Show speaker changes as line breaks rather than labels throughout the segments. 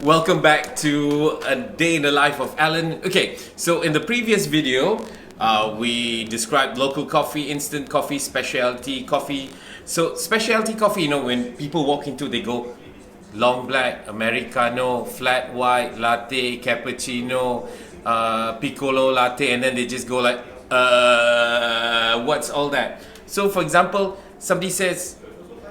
Welcome back to a day in the life of Alan. Okay, so in the previous video, we described local coffee, instant coffee, specialty coffee. So specialty coffee, you know, when people walk into, they go long black, Americano, flat white, latte, cappuccino, piccolo latte, and then they just go like, what's all that? So for example, somebody says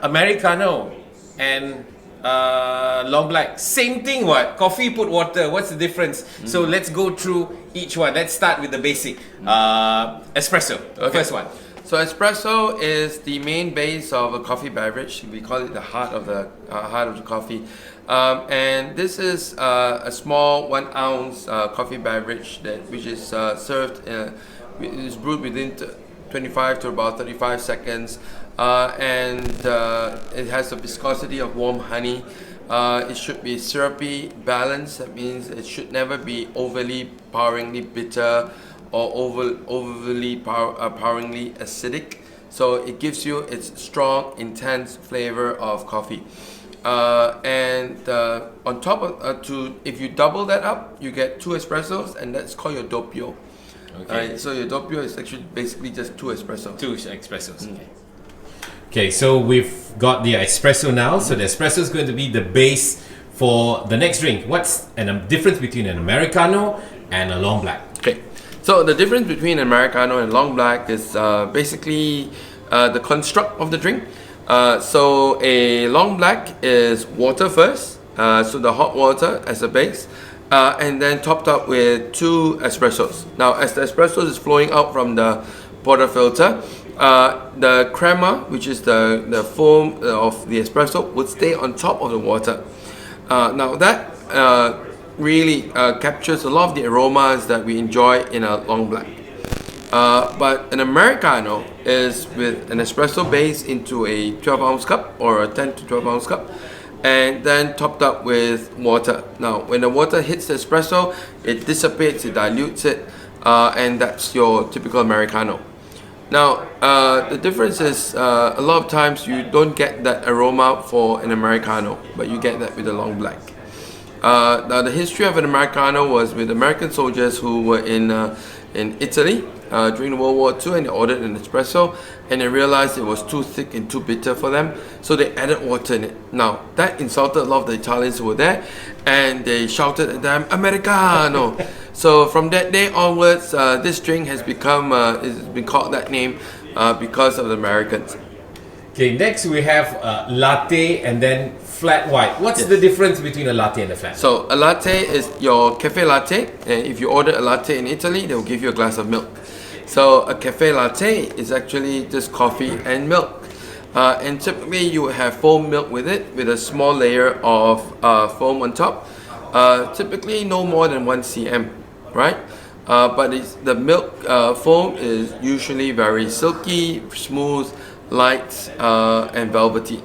Americano and long black, same thing. What? Coffee, put water, what's the difference? So let's go through each one. Let's start with the basic. Espresso, first one.
So espresso is the main base of a coffee beverage. We call it the heart of the coffee, and this is a small 1 ounce coffee beverage which is served. Is brewed within 25 to about 35 seconds, and it has the viscosity of warm honey. It should be syrupy, balanced. That means it should never be overly poweringly bitter or overly poweringly acidic. So it gives you its strong, intense flavor of coffee. And on top of if you double that up, you get 2 espressos, and that's called your doppio. Okay. So your doppio is actually basically just 2 espressos.
2 espressos. Okay, so we've got the espresso now. So the espresso is going to be the base for the next drink. What's the difference between an Americano and a long black?
Okay, so the difference between Americano and long black is basically the construct of the drink. So a long black is water first, so the hot water as a base, and then topped up with 2 espressos. Now, as the espressos is flowing out from the portafilter, the crema, which is the foam of the espresso, would stay on top of the water. Now that really captures a lot of the aromas that we enjoy in a long black. But an Americano is with an espresso base into a 12 ounce cup or a 10 to 12 ounce cup, and then topped up with water. Now, when the water hits the espresso, it dissipates, it dilutes it, and that's your typical Americano. Now, the difference is a lot of times you don't get that aroma for an Americano, but you get that with a long black. Now, the history of an Americano was with American soldiers who were in Italy during the World War II, and they ordered an espresso, and they realized it was too thick and too bitter for them, so they added water in it. Now, that insulted a lot of the Italians who were there, and they shouted at them, Americano! So from that day onwards, this drink has been called that name because of the Americans.
Okay, next we have latte and then flat white. What's the difference between a latte and a flat?
So a latte is your cafe latte, and if you order a latte in Italy, they'll give you a glass of milk. So a cafe latte is actually just coffee and milk. And typically you will have foam milk with it, with a small layer of foam on top. Typically no more than 1 cm, right? But the milk foam is usually very silky, smooth, light, and velvety.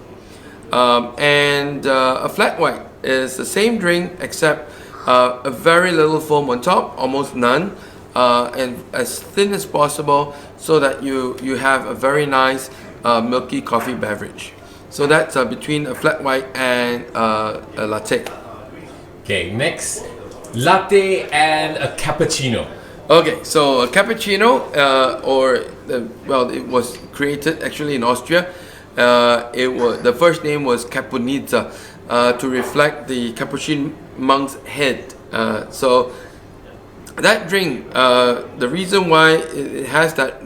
And a flat white is the same drink except a very little foam on top, almost none, and as thin as possible, so that you have a very nice milky coffee beverage. So that's between a flat white and a latte.
Okay, next, latte and a cappuccino.
Okay, so a cappuccino, it was created actually in Austria. The first name was Cappuccino, to reflect the Capuchin monk's head. So that drink, the reason why it has that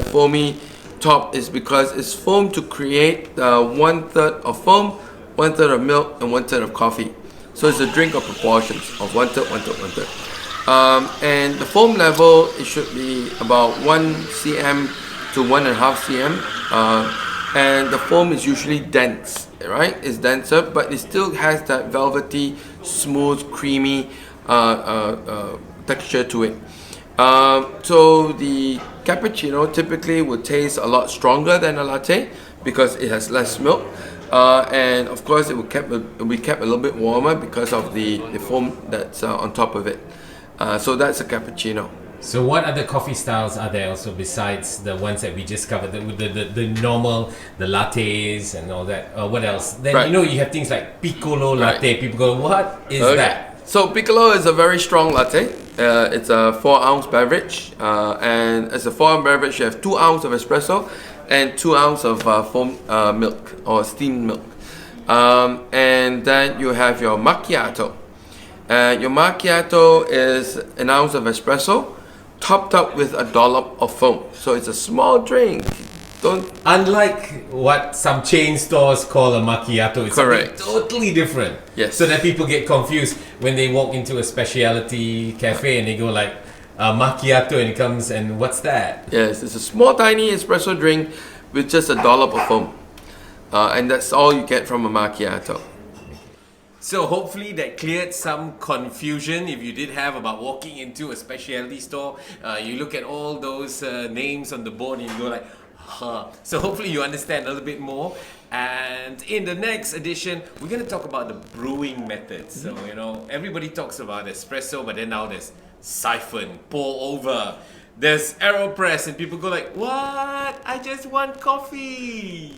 foamy top is because it's foamed to create 1/3 of foam, 1/3 of milk, and 1/3 of coffee. So it's a drink of proportions of 1/3, 1/3, 1/3. And the foam level, it should be about 1 cm to 1.5 cm. And the foam is usually dense, right? It's denser, but it still has that velvety, smooth, creamy texture to it. So the cappuccino typically would taste a lot stronger than a latte because it has less milk. And of course, it will be kept a little bit warmer because of the foam that's on top of it. So that's a cappuccino.
So what other coffee styles are there also besides the ones that we just covered? The normal, the lattes and all that. What else? Then
Right.
you know you have things like piccolo latte.
Right.
People go, what is that?
So Piccolo is a very strong latte. It's a 4-ounce beverage, and as a 4-ounce beverage, you have 2 ounces of espresso and 2 ounces of foam milk or steamed milk, and then you have your macchiato. Your macchiato is an ounce of espresso, topped up with a dollop of foam. So it's a small drink.
Unlike what some chain stores call a macchiato, it's
Correct.
something totally different.
Yes.
So that people get confused when they walk into a speciality cafe and they go like macchiato and it comes and what's that?
Yes, it's a small tiny espresso drink with just a dollop of foam. And that's all you get from a macchiato.
So hopefully that cleared some confusion if you did have about walking into a specialty store. You look at all those names on the board and you go like, huh. So hopefully you understand a little bit more. And in the next edition, we're going to talk about the brewing methods. So, you know, everybody talks about espresso, but then now there's siphon, pour over. There's AeroPress and people go like, what? I just want coffee.